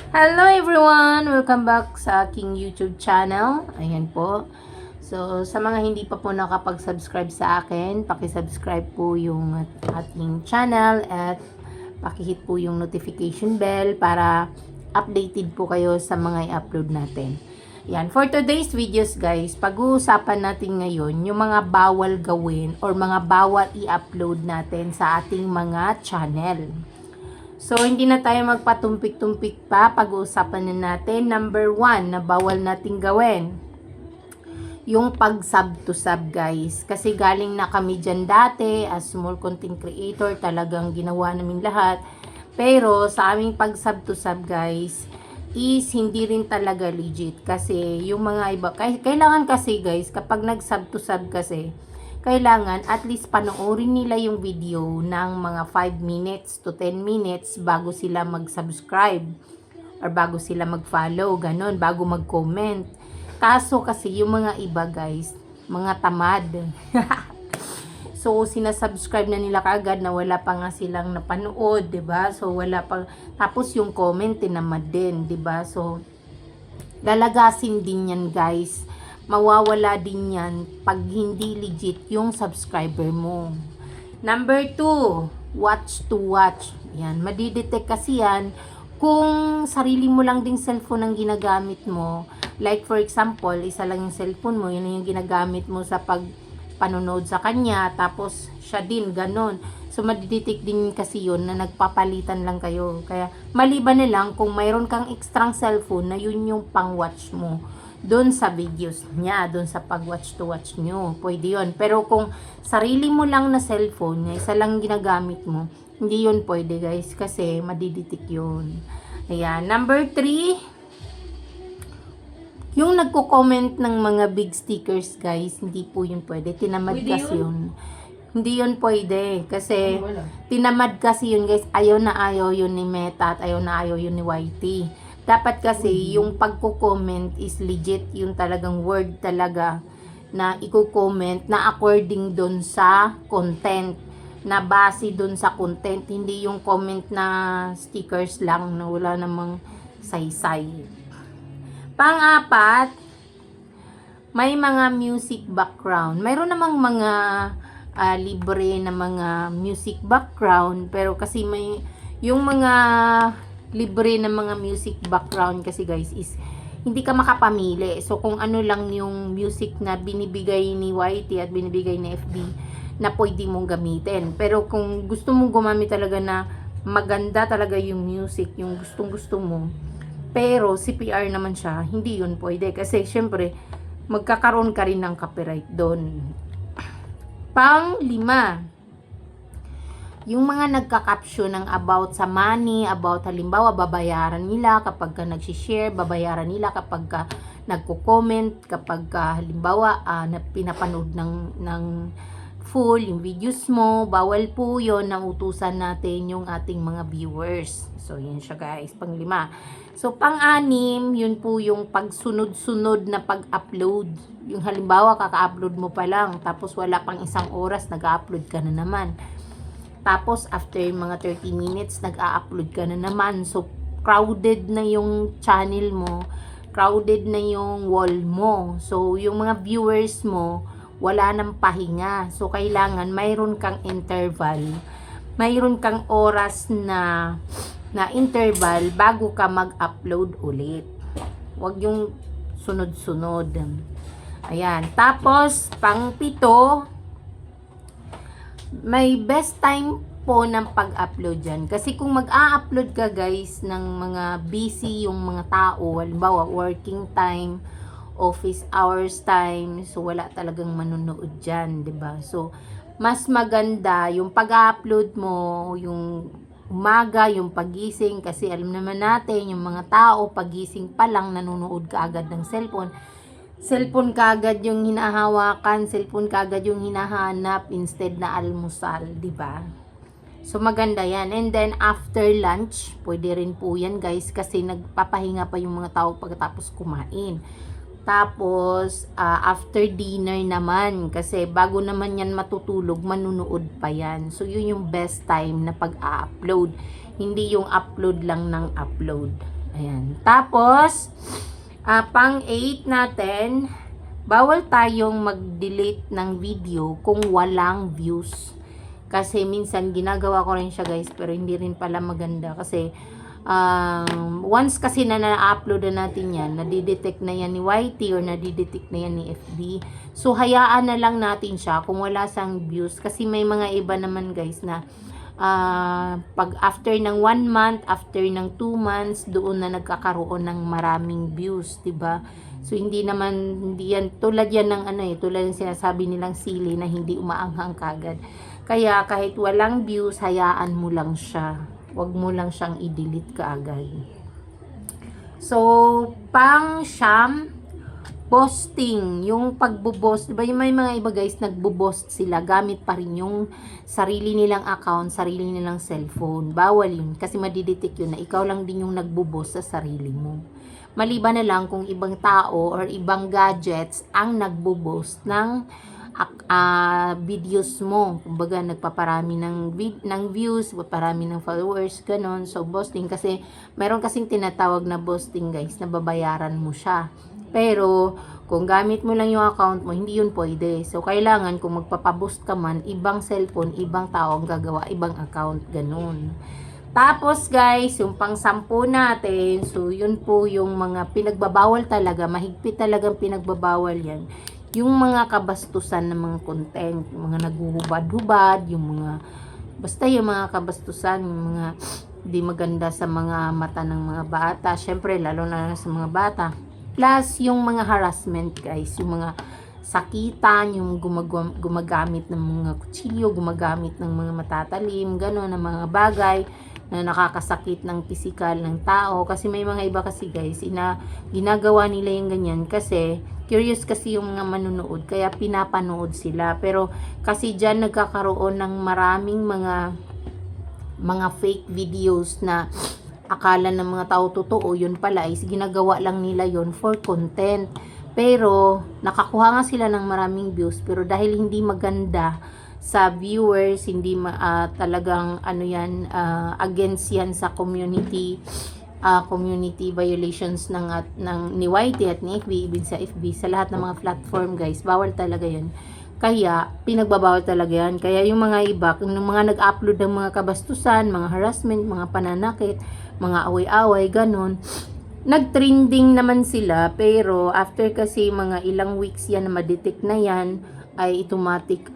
Hello everyone! Welcome back sa aking YouTube channel. Ayan po. So, sa mga hindi pa po nakapag-subscribe sa akin, paki-subscribe po yung ating channel at paki-hit po yung notification bell para updated po kayo sa mga i-upload natin. Yan. For today's videos guys, pag-uusapan natin ngayon yung mga bawal gawin or mga bawal i-upload natin sa ating mga channel. So, hindi na tayo magpatumpik-tumpik pa. Pag-uusapan na natin. Number 1 na bawal nating gawin. Yung pag-sub to sub, guys. Kasi galing na kami dyan dati as small content creator. Talagang ginawa namin lahat. Pero, sa aming pag-sub to sub, guys, is hindi rin talaga legit. Kasi, yung mga iba, kailangan kasi, guys, kapag nag-sub to sub kasi, kailangan at least panoorin nila yung video ng mga 5 minutes to 10 minutes bago sila mag-subscribe or bago sila mag-follow, ganon, bago mag-comment. Kaso kasi yung mga iba guys, mga tamad. So, sinasubscribe na nila kaagad na wala pa nga silang napanood, 'di ba? So, wala pa, tapos yung comment tinamad din, 'di ba? So, lalagasin din yan guys, mawawala din yan pag hindi legit yung subscriber mo. Number 2, watch to watch. Yan, madidetect kasi yan kung sarili mo lang ding cellphone ang ginagamit mo. Like for example, isa lang yung cellphone mo, yun yung ginagamit mo sa panonood sa kanya, tapos siya din, ganon. So, madidetect din kasi yun na nagpapalitan lang kayo. Kaya, maliban na lang kung mayroon kang extra cellphone na yun yung pang-watch mo doon sa videos niya, doon sa pag-watch to watch nyo. Pwede yun. Pero kung sarili mo lang na cellphone, isa lang ginagamit mo, hindi yun pwede guys, kasi madidetect yun. Ayan. Number 3, yung nagko-comment ng mga big stickers guys, hindi po yun pwede. Tinamad Pwede kasi yun? yun. Hindi yun pwede. Kasi tinamad kasi yun guys. Ayaw na ayaw yun ni Meta at ayaw na ayaw yun ni YT. Dapat kasi yung pagko-comment is legit, yung talagang word talaga na i-comment na according dun sa content, na base dun sa content, hindi yung comment na stickers lang na wala namang saysay. Pang-apat, may mga music background. Mayroon namang mga libre na mga music background, pero kasi may yung mga libre na mga music background kasi guys is hindi ka makapamili. So kung ano lang yung music na binibigay ni YT at binibigay ni FB na pwede mong gamitin. Pero kung gusto mong gumamit talaga na maganda talaga yung music, yung gustong gusto mo, pero CPR naman siya, hindi yun pwede. Kasi syempre, magkakaroon ka rin ng copyright doon. Pang-5, yung mga nagka-caption ng about sa money, about halimbawa babayaran nila kapag ka nag-share, babayaran nila kapag ka nagko-comment, kapag ka halimbawa na pinapanood ng full yung videos mo, bawal po yon, na utusan natin yung ating mga viewers. So yun siya guys, pang-5. So pang-6, yun po yung pagsunod-sunod na pag-upload. Yung halimbawa kaka-upload mo pa lang, tapos wala pang isang oras nag-upload ka na naman. Tapos, after mga 30 minutes, nag-a-upload ka na naman. So, crowded na yung channel mo. Crowded na yung wall mo. So, yung mga viewers mo, wala nang pahinga. So, kailangan mayroon kang interval. Mayroon kang oras na interval bago ka mag-upload ulit. Huwag yung sunod-sunod. Ayan. Tapos, pang-7, may best time po ng pag-upload dyan. Kasi kung mag-a-upload ka guys ng mga busy yung mga tao, halimbawa working time, office hours time, so wala talagang manonood dyan, 'di ba? So, mas maganda yung pag-upload mo, yung umaga, yung pagising, kasi alam naman natin, yung mga tao, pagising pa lang, nanonood ka agad ng cellphone kagad yung hinahawakan, cellphone kagad yung hinahanap instead na almusal, di ba? So maganda yan. And then after lunch, pwede rin po yan guys, kasi nagpapahinga pa yung mga tao pagkatapos kumain. Tapos after dinner naman, kasi bago naman yan matutulog, manunood pa yan. So yun yung best time na pag-upload, hindi yung upload lang ng upload. Ayan. Tapos, pang 8 natin, bawal tayong mag-delete ng video kung walang views. Kasi minsan ginagawa ko rin siya guys, pero hindi rin pala maganda kasi once kasi na na-upload na natin yan, nadidetect na yan ni YT or nadidetect na yan ni FB. So hayaan na lang natin siya kung wala sang views, kasi may mga iba naman guys na pag after ng 1 month, after ng 2 months, doon na nagkakaroon ng maraming views, 'di ba? So hindi yan tulad yan ng tulad ng sinasabi nilang sili na hindi umaanghang kagad. Kaya kahit walang views, hayaan mo lang siya. Huwag mo lang siyang i-delete kaagad. So, pang siyam, posting, yung pagbo-post, diba yung may mga iba guys, nagbo-post sila, gamit pa rin yung sarili nilang account, sarili nilang cellphone. Bawal yun, kasi madidetect yun na ikaw lang din yung nagbo-post sa sarili mo. Maliban na lang kung ibang tao or ibang gadgets ang nagbo-post ng videos mo. Kumbaga, nagpaparami ng views, nagpaparami ng followers, ganon. So, boosting kasi, meron kasing tinatawag na boosting guys, na babayaran mo siya. Pero, kung gamit mo lang yung account mo, hindi yun pwede. So, kailangan kung magpapaboost ka man, ibang cellphone, ibang tao ang gagawa, ibang account, ganon. Tapos guys, yung pang 10 natin, so yun po yung mga pinagbabawal talaga, mahigpit talagang pinagbabawal yan. Yung mga kabastusan ng mga content, yung mga naghuhubad-hubad, basta yung mga kabastusan, yung mga di maganda sa mga mata ng mga bata, syempre lalo na sa mga bata. Plus, yung mga harassment guys, yung mga sakitan, yung gumagamit ng mga kutsilyo, gumagamit ng mga matatalim, gano'n, ng mga bagay na nakakasakit ng pisikal ng tao. Kasi may mga iba kasi guys, ginagawa nila yung ganyan kasi curious kasi yung mga manunood, kaya pinapanood sila. Pero kasi dyan nagkakaroon ng maraming mga fake videos na akala ng mga tao totoo, yun pala is ginagawa lang nila yun for content. Pero nakakuha nga sila ng maraming views, pero dahil hindi maganda sa viewers, hindi talagang against yan sa community violations ng ni YT at ni FB, even sa FB, sa lahat ng mga platform guys, bawal talaga yun. Kaya pinagbabawal talaga yan. Kaya yung mga iba, yung mga nag-upload ng mga kabastusan, mga harassment, mga pananakit, mga away-away, ganun, nag-trending naman sila, pero after kasi mga ilang weeks yan na ma-detect na yan, ay automatic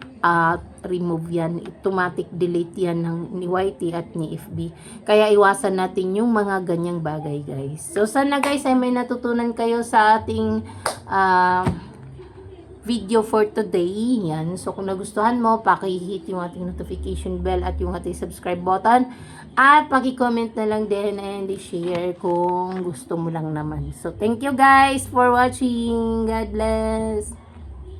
remove yan, automatic delete yan ni YT at ni FB. Kaya iwasan natin yung mga ganyang bagay guys. So sana guys ay may natutunan kayo sa ating video for today. Yan. So kung nagustuhan mo, paki-hit yung ating notification bell at yung ating subscribe button. At paki-comment na lang din and share kung gusto mo lang naman. So thank you guys for watching. God bless.